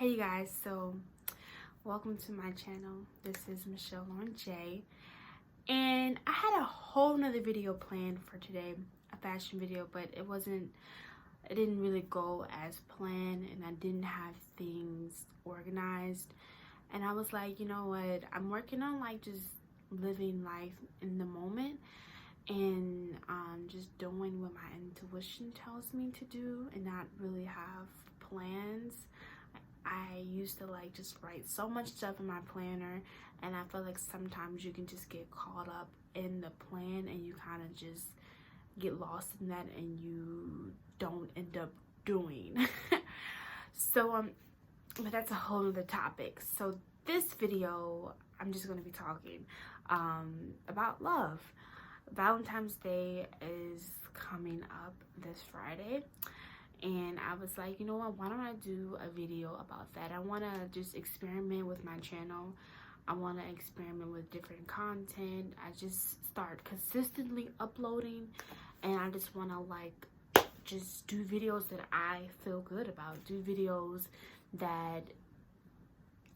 Hey guys, so welcome to my channel. This is Michelle on J, and I had a whole nother video planned for today, a fashion video, but it didn't really go as planned, and I didn't have things organized. And I was like, you know what, I'm working on like just living life in the moment and just doing what my intuition tells me to do and not really have plans. I used to like just write so much stuff in my planner, and I feel like sometimes you can just get caught up in the plan and you kind of just get lost in that and you don't end up doing. So but that's a whole other topic. So this video I'm just going to be talking about love. Valentine's Day is coming up this Friday, and I was like, you know what, why don't I do a video about that? I want to just experiment with my channel. I want to experiment with different content. I just start consistently uploading, and I just want to like just do videos that I feel good about, do videos that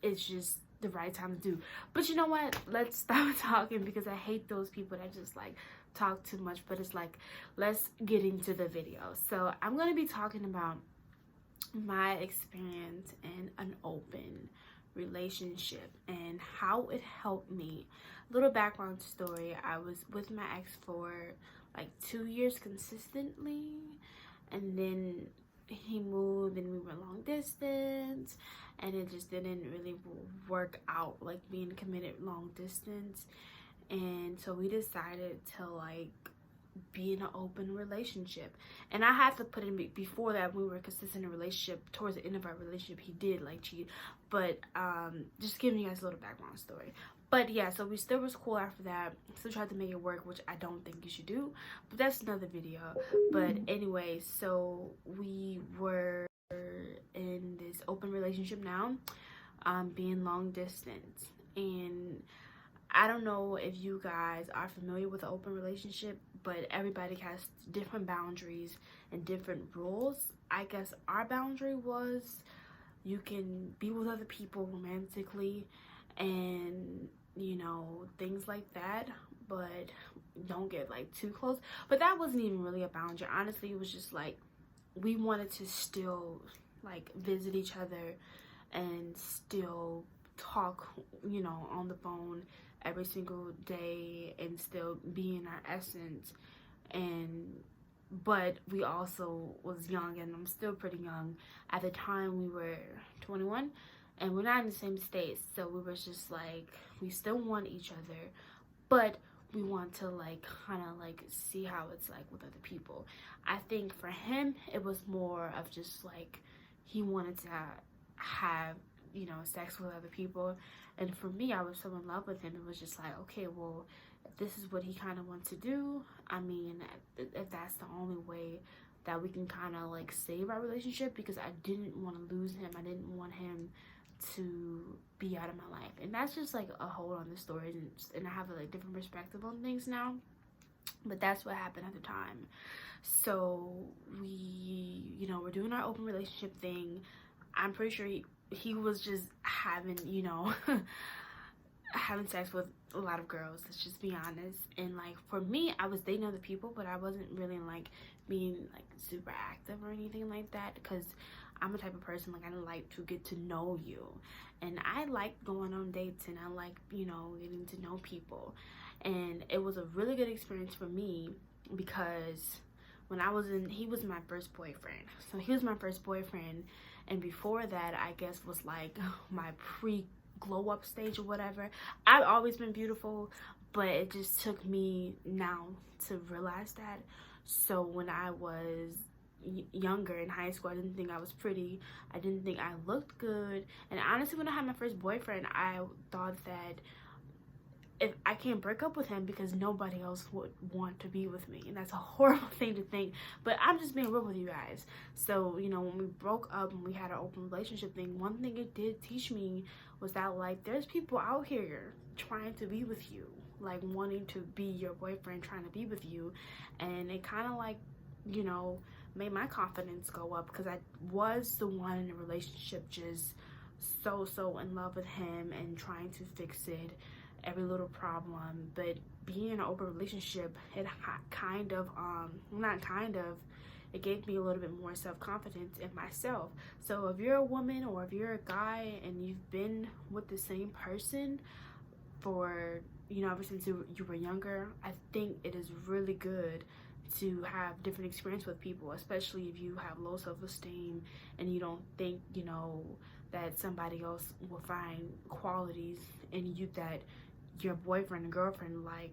it's just the right time to do. But you know what, let's stop talking, because I hate those people that just like talk too much. But it's like, let's get into the video. So I'm going to be talking about my experience in an open relationship and how it helped me. Little background story: I was with my ex for like 2 years consistently, and then he moved and we were long distance, and it just didn't really work out, like being committed long distance. And so we decided to like be in an open relationship. And I have to put in, before that, we were consistent in a relationship. Towards the end of our relationship, he did like cheat. But just giving you guys a little background story. But yeah, so we still was cool after that. Still tried to make it work, which I don't think you should do, but that's another video. But anyway, so we were in this open relationship now, being long distance. And I don't know if you guys are familiar with an open relationship, but everybody has different boundaries and different rules. I guess our boundary was you can be with other people romantically and, you know, things like that, but don't get like too close. But that wasn't even really a boundary. Honestly, it was just like we wanted to still like visit each other and still talk, you know, on the phone every single day and still be in our essence. And but we also was young, and I'm still pretty young. At the time we were 21, and we're not in the same state, so we were just like, we still want each other, but we want to like kind of like see how it's like with other people. I think for him it was more of just like he wanted to have, you know, sex with other people. And for me, I was so in love with him, it was just like, okay, well, if this is what he kind of wants to do, I mean, if that's the only way that we can kind of like save our relationship, because I didn't want to lose him. I didn't want him to be out of my life. And that's just like a whole other story, and I have a like different perspective on things now, but that's what happened at the time. So we, you know, we're doing our open relationship thing. I'm pretty sure he was just having, you know, having sex with a lot of girls, let's just be honest. And like for me, I was dating other people, but I wasn't really like being like super active or anything like that, because I'm a type of person, like, I like to get to know you, and I like going on dates, and I like, you know, getting to know people. And it was a really good experience for me, because when I was in, he was my first boyfriend. So he was my first boyfriend, and before that, I guess, was like my pre-glow up stage or whatever. I've always been beautiful, but it just took me now to realize that. So when I was younger in high school, I didn't think I was pretty. I didn't think I looked good. And honestly, when I had my first boyfriend, I thought that if I can't break up with him because nobody else would want to be with me. And that's a horrible thing to think, but I'm just being real with you guys. So, you know, when we broke up and we had an open relationship thing, one thing it did teach me was that like there's people out here trying to be with you, like wanting to be your boyfriend, trying to be with you. And it kind of like, you know, made my confidence go up, because I was the one in a relationship just so in love with him and trying to fix it, every little problem. But being in an open relationship, it kind of not kind of, it gave me a little bit more self-confidence in myself. So if you're a woman or if you're a guy and you've been with the same person for, you know, ever since you were younger, I think it is really good to have different experience with people, especially if you have low self-esteem and you don't think, you know, that somebody else will find qualities in you that your boyfriend and girlfriend, like,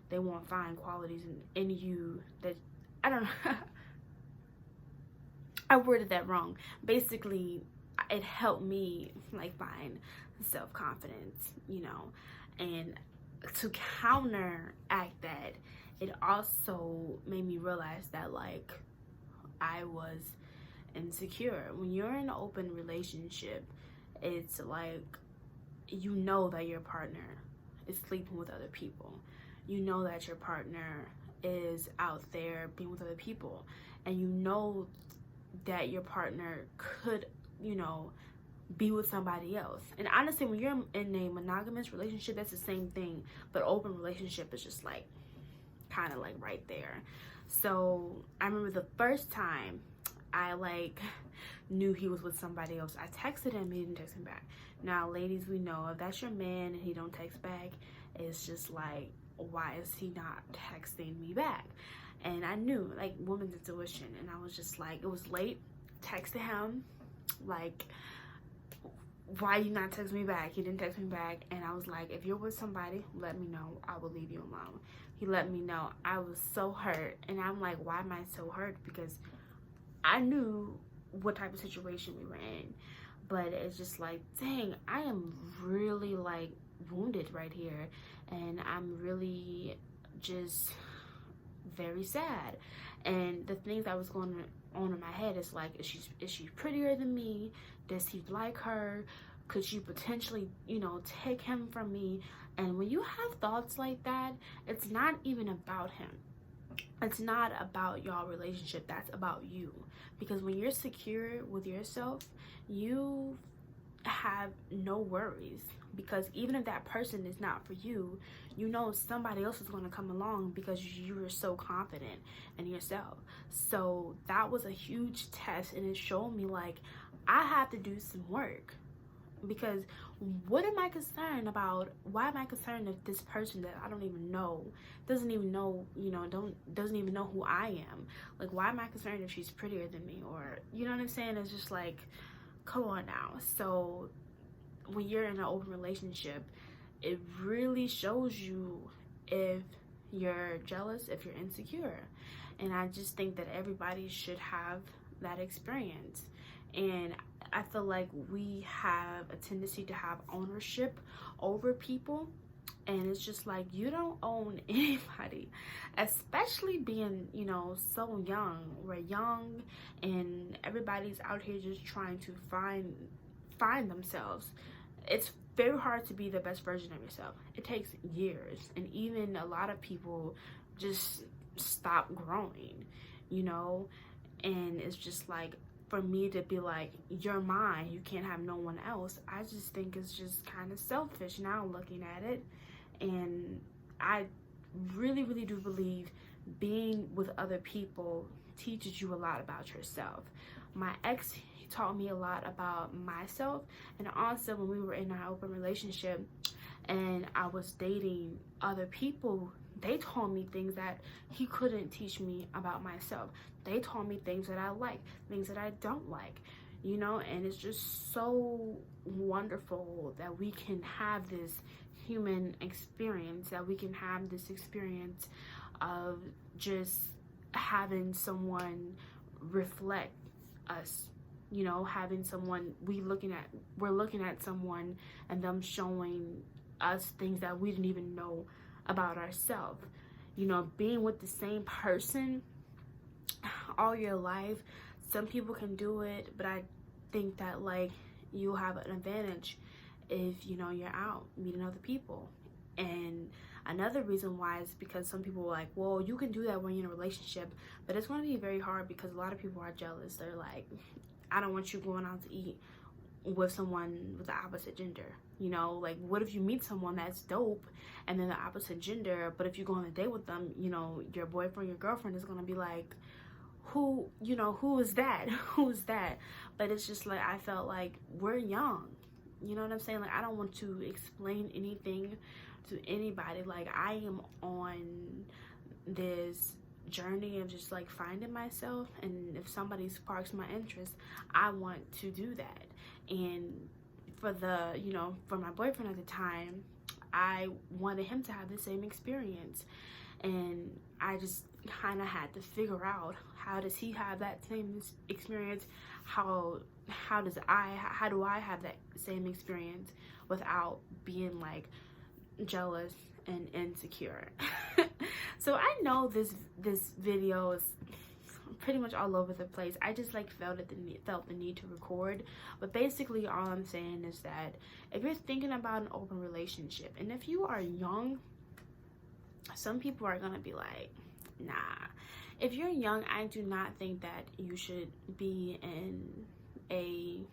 they won't find qualities in you that, I don't know. I worded that wrong. Basically, it helped me, like, find self-confidence, you know. And to counteract that, it also made me realize that, like, I was insecure. When you're in an open relationship, it's like, you know that your partner is sleeping with other people. You know that your partner is out there being with other people. And you know that your partner could, you know, be with somebody else. And honestly, when you're in a monogamous relationship, that's the same thing. But open relationship is just like kind of like right there. So I remember the first time I like knew he was with somebody else, I texted him, he didn't text me back. Now, ladies, we know if that's your man and he don't text back, it's just like, why is he not texting me back? And I knew, like, woman's intuition, and I was just like, it was late, texted him, like, why you not text me back? He didn't text me back. And I was like, if you're with somebody, let me know, I will leave you alone. He let me know. I was so hurt, and I'm like, why am I so hurt? Because I knew what type of situation we were in, but it's just like, dang, I am really, like, wounded right here, and I'm really just very sad. And the things that was going on in my head is like, is she prettier than me? Does he like her? Could she potentially, you know, take him from me? And when you have thoughts like that, it's not even about him. It's not about y'all relationship. That's about you. Because when you're secure with yourself, you have no worries. Because even if that person is not for you, you know somebody else is going to come along because you are so confident in yourself. So that was a huge test, and it showed me, like, I have to do some work. Because what am I concerned about? Why am I concerned if this person that I don't even know, doesn't even know, you know, doesn't even know who I am? Like, why am I concerned if she's prettier than me? Or, you know what I'm saying? It's just like, come on now. So when you're in an open relationship, it really shows you if you're jealous, if you're insecure. And I just think that everybody should have that experience. And I feel like we have a tendency to have ownership over people, and it's just like, you don't own anybody, especially being, you know, so young. We're young, and everybody's out here just trying to find themselves. It's very hard to be the best version of yourself. It takes years, and even a lot of people just stop growing, you know. And it's just like, for me to be like, you're mine, you can't have no one else, I just think it's just kind of selfish now looking at it. And I really do believe being with other people teaches you a lot about yourself. My ex, he taught me a lot about myself, and also when we were in our open relationship and I was dating other people, they told me things that he couldn't teach me about myself. They told me things that I like, things that I don't like, you know. And it's just so wonderful that we can have this human experience, that we can have this experience of just having someone reflect us, you know, having someone we're looking at someone and them showing us things that we didn't even know about ourselves. You know, being with the same person all your life, some people can do it, but I think that, like, you'll have an advantage if, you know, you're out meeting other people. And another reason why is because some people are like, well, you can do that when you're in a relationship, but it's going to be very hard because a lot of people are jealous. They're like, I don't want you going out to eat with someone with the opposite gender. You know, like, what if you meet someone that's dope and then the opposite gender, but if you go on a date with them, you know, your boyfriend, your girlfriend is gonna be like, who, you know, who is that? Who is that? But it's just like, I felt like we're young. You know what I'm saying? Like, I don't want to explain anything to anybody. Like, I am on this journey of just like finding myself, and if somebody sparks my interest, I want to do that. And for the, you know, for my boyfriend at the time, I wanted him to have the same experience, and I just kind of had to figure out, how does he have that same experience? How do I have that same experience without being like jealous and insecure? So I know this video is pretty much all over the place. I just like felt the need to record. But basically all I'm saying is that if you're thinking about an open relationship, and if you are young, some people are gonna be like, nah. If you're young, I do not think that you should be in a,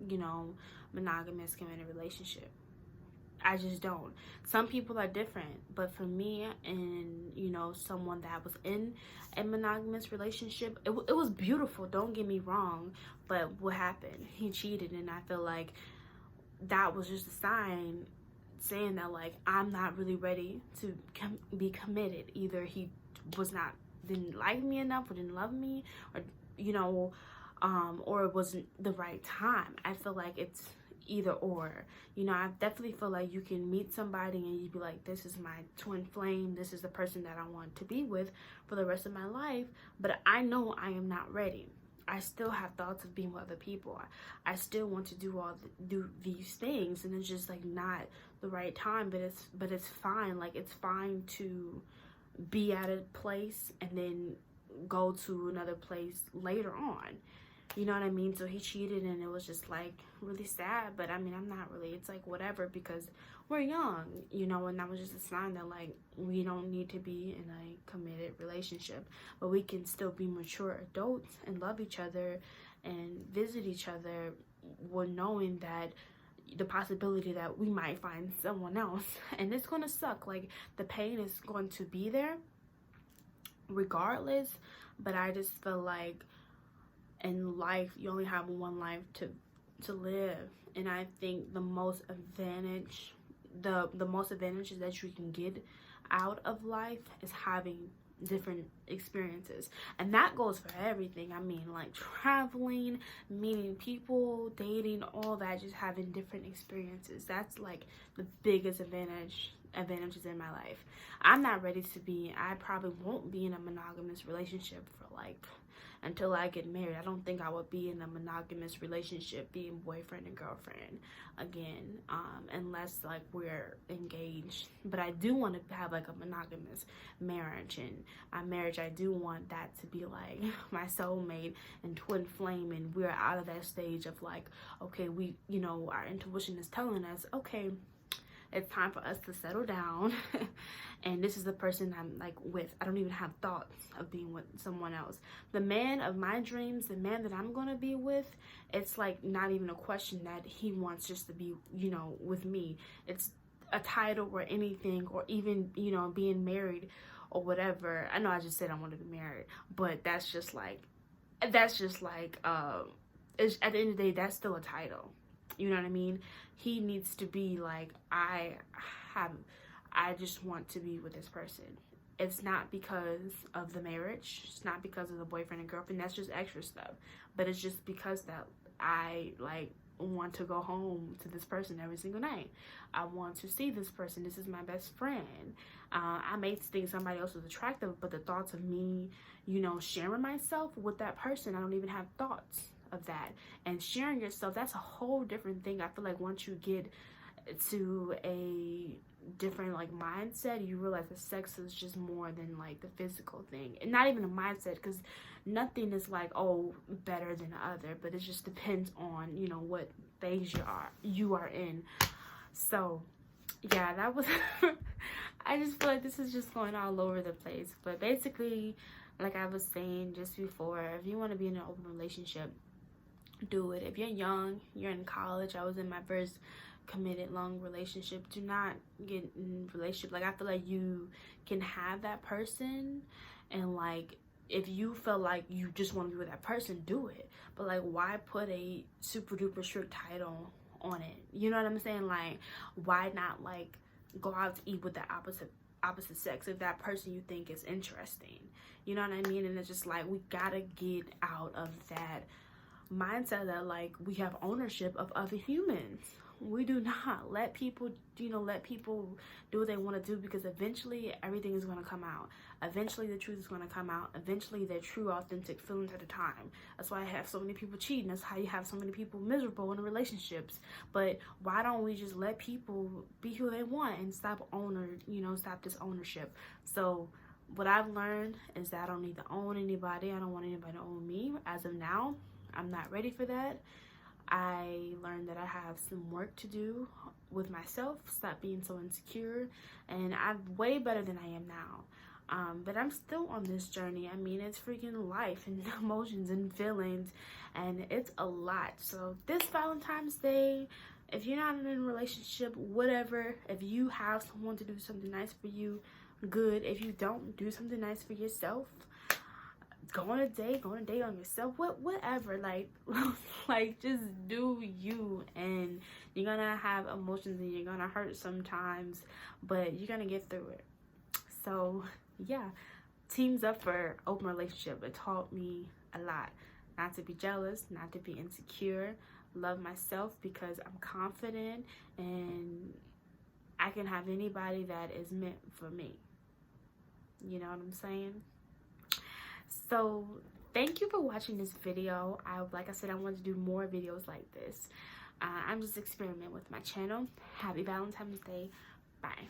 you know, monogamous committed relationship. I just don't. Some people are different, but for me, and you know, someone that was in a monogamous relationship, it was beautiful, don't get me wrong, but what happened? He cheated, and I feel like that was just a sign saying that, like, I'm not really ready to be committed. Either he didn't like me enough, or didn't love me, or, you know, or it wasn't the right time. I feel like it's either or. You know, I definitely feel like you can meet somebody and you'd be like, this is my twin flame, this is the person that I want to be with for the rest of my life, but I know I am not ready. I still have thoughts of being with other people. I still want to do these things, and it's just like not the right time. But it's fine. Like, it's fine to be at a place and then go to another place later on. You know what I mean? So he cheated, and it was just like really sad. But I mean, I'm not really, it's like whatever, because we're young, you know, and that was just a sign that, like, we don't need to be in a committed relationship, but we can still be mature adults and love each other and visit each other, with knowing that the possibility that we might find someone else. And it's going to suck. Like, the pain is going to be there regardless. But I just feel like in life, you only have one life to live. And I think the most advantages that you can get out of life is having different experiences, and that goes for everything. I mean, like traveling, meeting people, dating, all that, just having different experiences. That's like the biggest advantages in my life. I'm not ready to be, I probably won't be in a monogamous relationship for like until I get married. I don't think I would be in a monogamous relationship being boyfriend and girlfriend again, unless like we're engaged. But I do want to have like a monogamous marriage, and my marriage, I do want that to be like my soulmate and twin flame, and we're out of that stage of like, okay, we, you know, our intuition is telling us, okay, it's time for us to settle down and this is the person I'm like with. I don't even have thoughts of being with someone else. The man of my dreams, the man that I'm gonna be with, it's like not even a question that he wants just to be, you know, with me. It's a title or anything, or even, you know, being married or whatever. I know I just said I want to be married, but that's just like it's, at the end of the day, that's still a title. You know what I mean? He needs to be like, I just want to be with this person. It's not because of the marriage. It's not because of the boyfriend and girlfriend. That's just extra stuff. But it's just because that I like want to go home to this person every single night. I want to see this person. This is my best friend. I may think somebody else is attractive, but the thoughts of me, you know, sharing myself with that person, I don't even have thoughts of that. And sharing yourself, that's a whole different thing. I feel like once you get to a different like mindset, you realize that sex is just more than like the physical thing, and not even a mindset, because nothing is like, oh, better than the other, but it just depends on, you know, what phase you are in. So yeah, that was I just feel like this is just going all over the place. But basically, like I was saying just before, if you want to be in an open relationship, do it. If you're young, you're in college, I was in my first committed long relationship, do not get in a relationship. Like, I feel like you can have that person, and like, if you feel like you just want to be with that person, do it. But like, why put a super duper strict title on it? You know what I'm saying? Like, why not like go out to eat with the opposite sex if that person you think is interesting? You know what I mean? And it's just like, we gotta get out of that mindset that like we have ownership of other humans. We do not let people, let people do what they want to do, because eventually everything is going to come out. Eventually the truth is going to come out. Eventually their true authentic feelings at the time. That's why I have so many people cheating. That's how you have so many people miserable in relationships. But why don't we just let people be who they want and stop stop this ownership? So what I've learned is that I don't need to own anybody. I don't want anybody to own me. As of now, I'm not ready for that. I learned that I have some work to do with myself, stop being so insecure, and I'm way better than I am now. But I'm still on this journey. I mean, it's freaking life and emotions and feelings, and it's a lot. So this Valentine's Day, if you're not in a relationship, whatever, if you have someone to do something nice for you, good. If you don't, do something nice for yourself. Go on a date on yourself, whatever, like like, just do you. And you're gonna have emotions and you're gonna hurt sometimes, but you're gonna get through it. So yeah, teams up for open relationship. It taught me a lot, not to be jealous, not to be insecure, love myself, because I'm confident and I can have anybody that is meant for me. You know what I'm saying? So thank you for watching this video. Like I said, I want to do more videos like this. I'm just experimenting with my channel. Happy Valentine's Day. Bye.